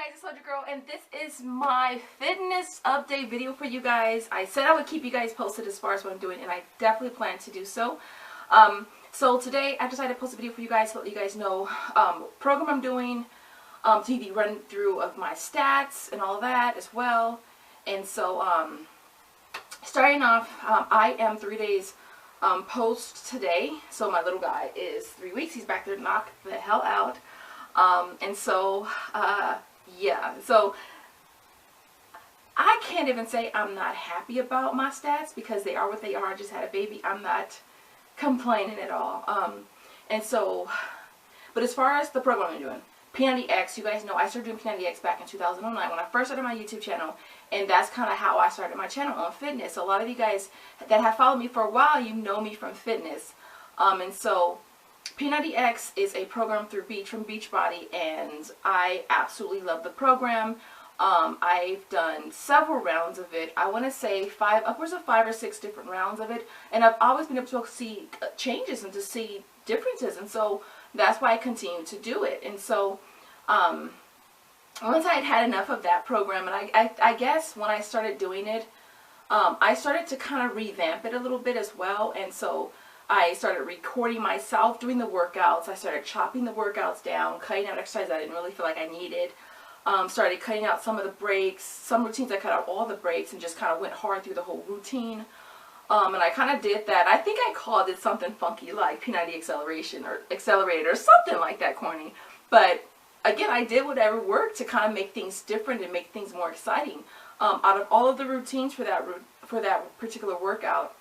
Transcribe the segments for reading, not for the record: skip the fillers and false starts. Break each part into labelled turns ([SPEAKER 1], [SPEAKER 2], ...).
[SPEAKER 1] guys, it's Soldier Girl, and this is my fitness update video for you guys. I said I would keep you guys posted as far as what I'm doing, and I definitely plan to do so. So today I decided to post a video for you guys to let you guys know program I'm doing, TV run through of my stats and all that as well. And so starting off, I am 3 days post today. So my little guy is 3 weeks. He's back there to knock the hell out. And so, yeah, so I can't even say I'm not happy about my stats because they are what they are. I just had a baby. I'm not complaining at all. And so, but as far as the program I'm doing, P90X, you guys know I started doing P90X back in 2009 when I first started my YouTube channel, and that's kind of how I started my channel on fitness. So a lot of you guys that have followed me for a while, you know me from fitness. And so P90X is a program from Beachbody, and I absolutely love the program. I've done several rounds of it. I want to say upwards of 5 or 6 different rounds of it, and I've always been able to see changes and to see differences, and so that's why I continue to do it. And so once I had enough of that program, and I guess when I started doing it, I started to kind of revamp it a little bit as well. And so I started recording myself doing the workouts. I started chopping the workouts down, cutting out exercise I didn't really feel like I needed. Started cutting out some of the breaks. Some routines I cut out all the breaks and just kind of went hard through the whole routine. And I kind of did that. I think I called it something funky like P90 acceleration or accelerated or something like that, corny. But again, I did whatever worked to kind of make things different and make things more exciting. Out of all of the routines for that particular workout,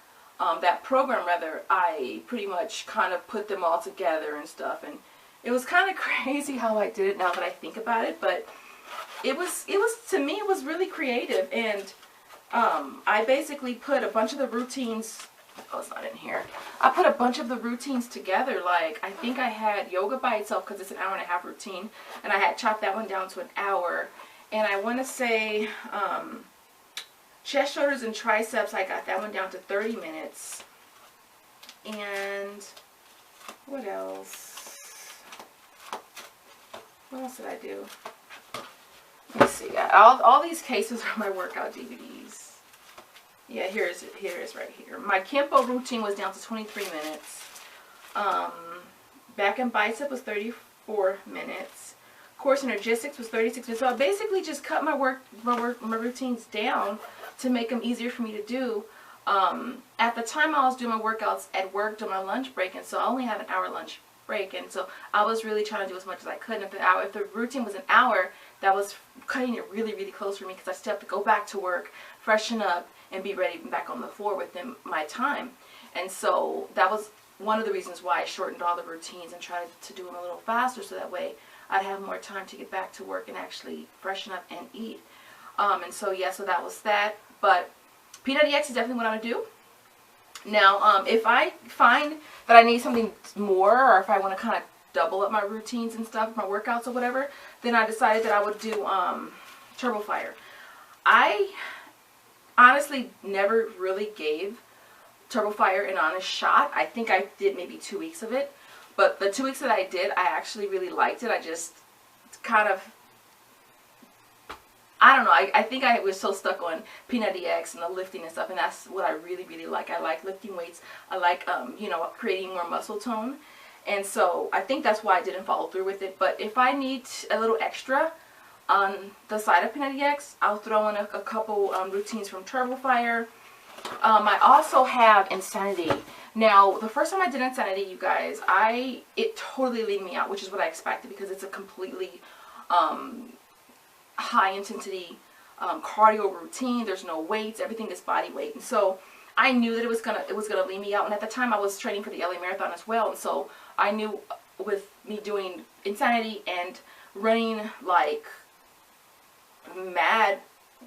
[SPEAKER 1] that program rather, I pretty much kind of put them all together and stuff. And it was kind of crazy how I did it now that I think about it. But it was to me, it was really creative. And I basically put a bunch of the routines, oh, it's not in here. I put a bunch of the routines together. Like, I think I had yoga by itself because it's an 1.5-hour routine, and I had chopped that one down to an hour. And I want to say chest, shoulders, and triceps, I got that one down to 30 minutes. And what else? What else did I do? Let me see. All these cases are my workout DVDs. Yeah, here it is right here. My Kempo routine was down to 23 minutes. Back and bicep was 34 minutes. Core synergistics was 36 minutes. So I basically just cut my routines down to make them easier for me to do. At the time I was doing my workouts at work during my lunch break, and so I only had an hour lunch break, and so I was really trying to do as much as I could. And if the routine was an hour, that was cutting it really, really close for me because I still have to go back to work, freshen up, and be ready back on the floor within my time. And so that was one of the reasons why I shortened all the routines and tried to do them a little faster, so that way I'd have more time to get back to work and actually freshen up and eat. And so yeah, so that was that. But P90X is definitely what I'm going to do. Now, if I find that I need something more, or if I want to kind of double up my routines and stuff, my workouts or whatever, then I decided that I would do Turbo Fire. I honestly never really gave Turbo Fire an honest shot. I think I did maybe 2 weeks of it, but the 2 weeks that I did, I actually really liked it. I just kind of, I don't know, I think I was so stuck on P90X and the lifting and stuff, and that's what I really, really like. I like lifting weights. I like, you know, creating more muscle tone. And so I think that's why I didn't follow through with it. But if I need a little extra on the side of P90X, I'll throw in a couple routines from Turbo Fire. I also have Insanity. Now, the first time I did Insanity, you guys, it totally leaned me out, which is what I expected because it's a completely high intensity cardio routine. There's no weights, everything is body weight. And so I knew that it was gonna lean me out. And at the time I was training for the LA Marathon as well, and so I knew with me doing Insanity and running like mad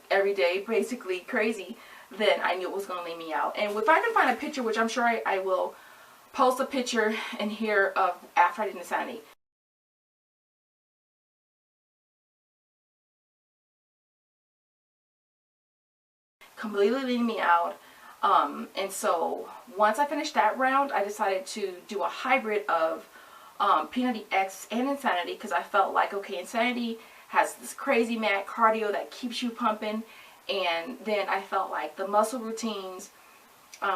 [SPEAKER 1] every day, basically crazy, then I knew it was gonna lean me out. And if I can find a picture, which I'm sure I will post a picture in here of after I did Insanity. Completely leaving me out. And so once I finished that round, I decided to do a hybrid of P90X and Insanity, because I felt like, okay, Insanity has this crazy mad cardio that keeps you pumping. And then I felt like the muscle routines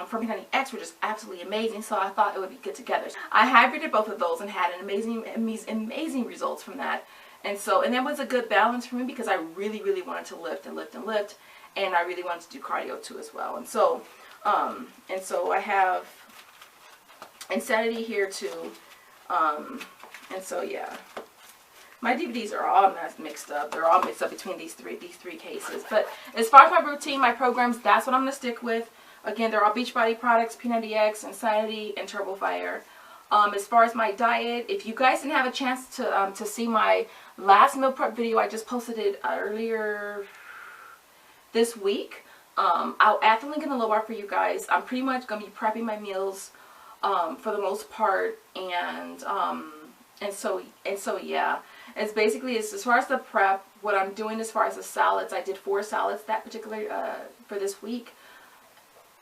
[SPEAKER 1] from Pics were just absolutely amazing, so I thought it would be good together. I hybrided both of those and had an amazing results from that. And that was a good balance for me because I really wanted to lift and lift and lift, and I really wanted to do cardio too as well. And so I have Insanity here too. And so yeah, my DVDs are all mixed up. They're all mixed up between these three cases. But as far as my routine, my programs, that's what I'm gonna stick with. Again, they're all Beachbody products, P90X, Insanity, and Turbo Fire. As far as my diet, if you guys didn't have a chance to see my last meal prep video, I just posted it earlier this week. I'll add the link in the low bar for you guys. I'm pretty much gonna be prepping my meals for the most part, and so yeah. It's basically, as far as the prep, what I'm doing as far as the salads, I did 4 salads that particular for this week.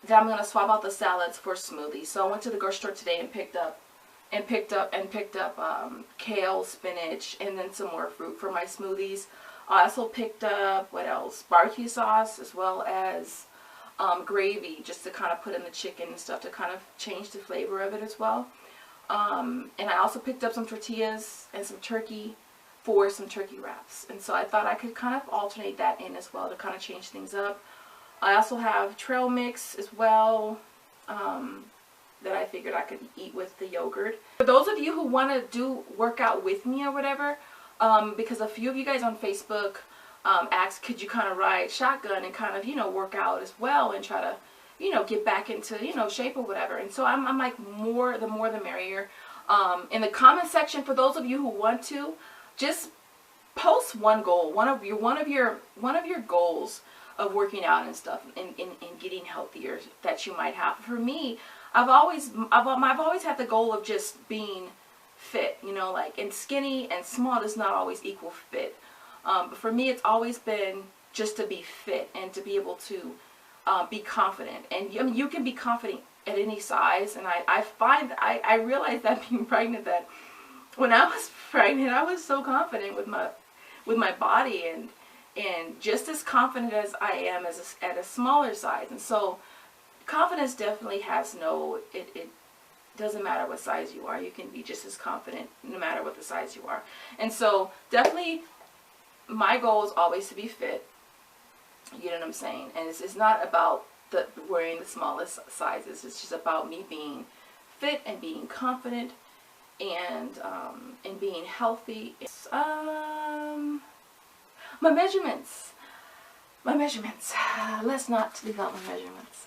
[SPEAKER 1] Then I'm gonna swap out the salads for smoothies. So I went to the grocery store today and picked up kale, spinach, and then some more fruit for my smoothies. I also picked up, what else? Barbecue sauce, as well as gravy, just to kind of put in the chicken and stuff to kind of change the flavor of it as well. And I also picked up some tortillas and some turkey for some turkey wraps. And so I thought I could kind of alternate that in as well to kind of change things up. I also have trail mix as well that I figured I could eat with the yogurt. For those of you who want to work out with me or whatever, because a few of you guys on Facebook asked, could you kind of ride shotgun and kind of, you know, work out as well and try to, you know, get back into, you know, shape or whatever. And so I'm like, the more the merrier. In the comment section, for those of you who want to, just post one goal, one of your goals of working out and stuff, and getting healthier that you might have. For me, I've always had the goal of just being fit, you know, like, and skinny and small does not always equal fit. But for me, it's always been just to be fit and to be able to be confident. And I mean, you can be confident at any size. And I realized that being pregnant, that when I was pregnant, I was so confident with my body, and just as confident as I am at a smaller size. And so confidence definitely has it doesn't matter what size you are. You can be just as confident no matter what the size you are. And so definitely my goal is always to be fit. You know what I'm saying? And it's not about wearing the smallest sizes. It's just about me being fit and being confident and being healthy. My measurements. Let's not leave out my measurements.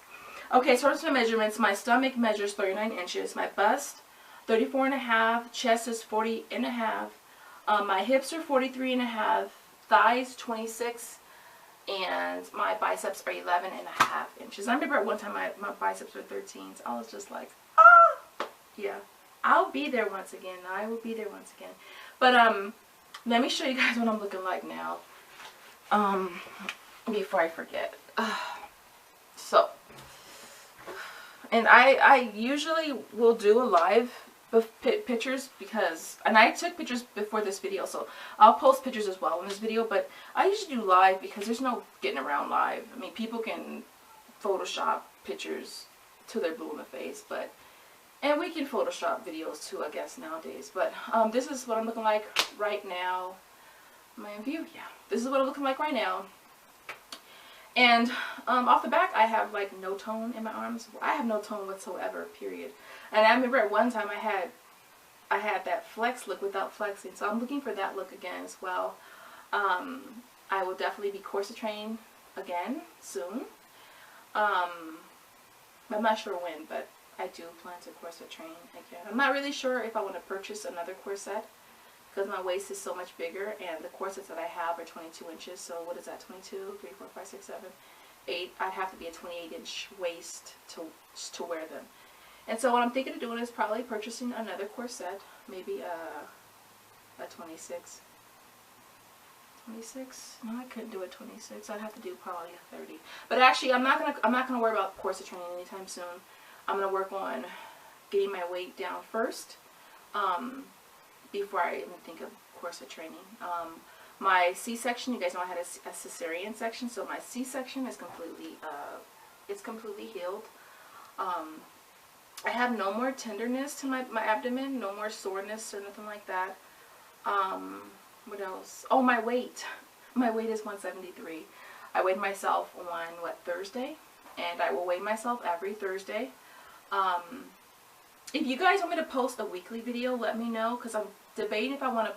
[SPEAKER 1] Okay, so here's my measurements. My stomach measures 39 inches. My bust, 34.5. Chest is 40.5. My hips are 43.5. Thighs, 26. And my biceps are 11.5 inches. I remember at one time my biceps were 13. So I was just like, ah! Yeah. I'll be there once again. I will be there once again. But let me show you guys what I'm looking like now. Before I forget. So, and I usually will do a live pictures because, and I took pictures before this video, so I'll post pictures as well in this video, but I usually do live because there's no getting around live. I mean, people can Photoshop pictures till they're blue in the face, and we can Photoshop videos too, I guess, nowadays. But this is what I'm looking like right now. Am I in view? Yeah. This is what I'm looking like right now. And off the back, I have like no tone in my arms. I have no tone whatsoever, period. And I remember at one time I had that flex look without flexing. So I'm looking for that look again as well. I will definitely be corset training again soon. I'm not sure when, but I do plan to corset train again. I'm not really sure if I want to purchase another corset, because my waist is so much bigger, and the corsets that I have are 22 inches. So what is that? 22, 3, 4, 5, 6, 7, 8. I'd have to be a 28-inch waist to wear them. And so what I'm thinking of doing is probably purchasing another corset, maybe a 26. 26? No, I couldn't do a 26. I'd have to do probably a 30. But actually, I'm not gonna worry about corset training anytime soon. I'm gonna work on getting my weight down first. Before I even think of corset training. My C-section, you guys know I had a cesarean section, so my C-section is completely, it's completely healed. I have no more tenderness to my abdomen, no more soreness or nothing like that. What else? Oh, my weight. My weight is 173. I weighed myself on, what, Thursday? And I will weigh myself every Thursday. If you guys want me to post a weekly video, let me know, because I'm debating if I want to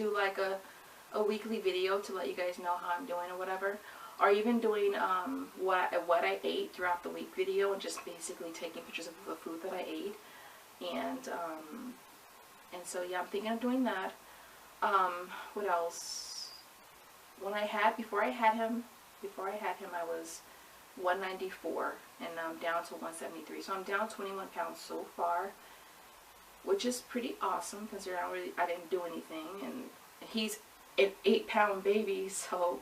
[SPEAKER 1] do like a weekly video to let you guys know how I'm doing or whatever. Or even doing what I ate throughout the week video and just basically taking pictures of the food that I ate. And so yeah, I'm thinking of doing that. What else? Before I had him, I was 194, and I'm down to 173. So I'm down 21 pounds so far, which is pretty awesome considering I didn't do anything, and he's an 8-pound baby, so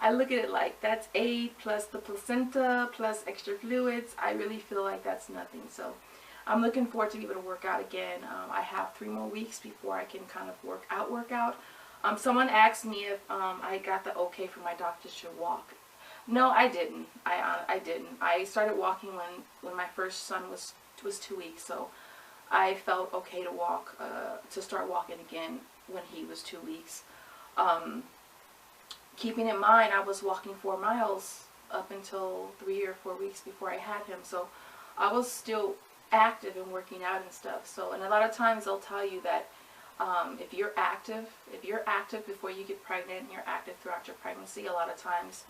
[SPEAKER 1] I look at it like that's 8 plus the placenta plus extra fluids. I really feel like that's nothing. So I'm looking forward to be able to work out again. I have 3 more weeks before I can kind of work out. Someone asked me if I got the okay from my doctor to walk. No, I didn't. I didn't. I started walking when my first son was 2 weeks, so I felt okay to walk, to start walking again when he was 2 weeks. Keeping in mind, I was walking 4 miles up until 3 or 4 weeks before I had him, so I was still active and working out and stuff. So, and a lot of times they'll tell you that if you're active before you get pregnant and you're active throughout your pregnancy, a lot of times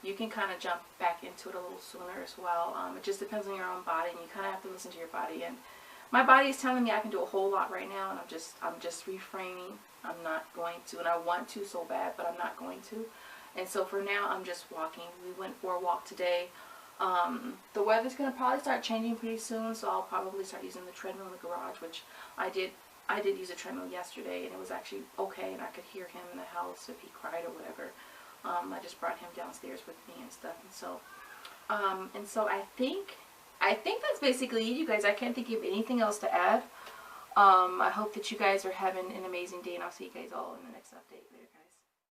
[SPEAKER 1] you can kind of jump back into it a little sooner as well. It just depends on your own body, and you kind of have to listen to your body. And my body is telling me I can do a whole lot right now, and I'm just refraining. I'm not going to, and I want to so bad, but I'm not going to. And so for now, I'm just walking. We went for a walk today. The weather's going to probably start changing pretty soon, so I'll probably start using the treadmill in the garage, which I did use a treadmill yesterday, and it was actually okay, and I could hear him in the house if he cried or whatever. I just brought him downstairs with me and stuff, and so I think that's basically it, you guys. I can't think of anything else to add. I hope that you guys are having an amazing day, and I'll see you guys all in the next update later.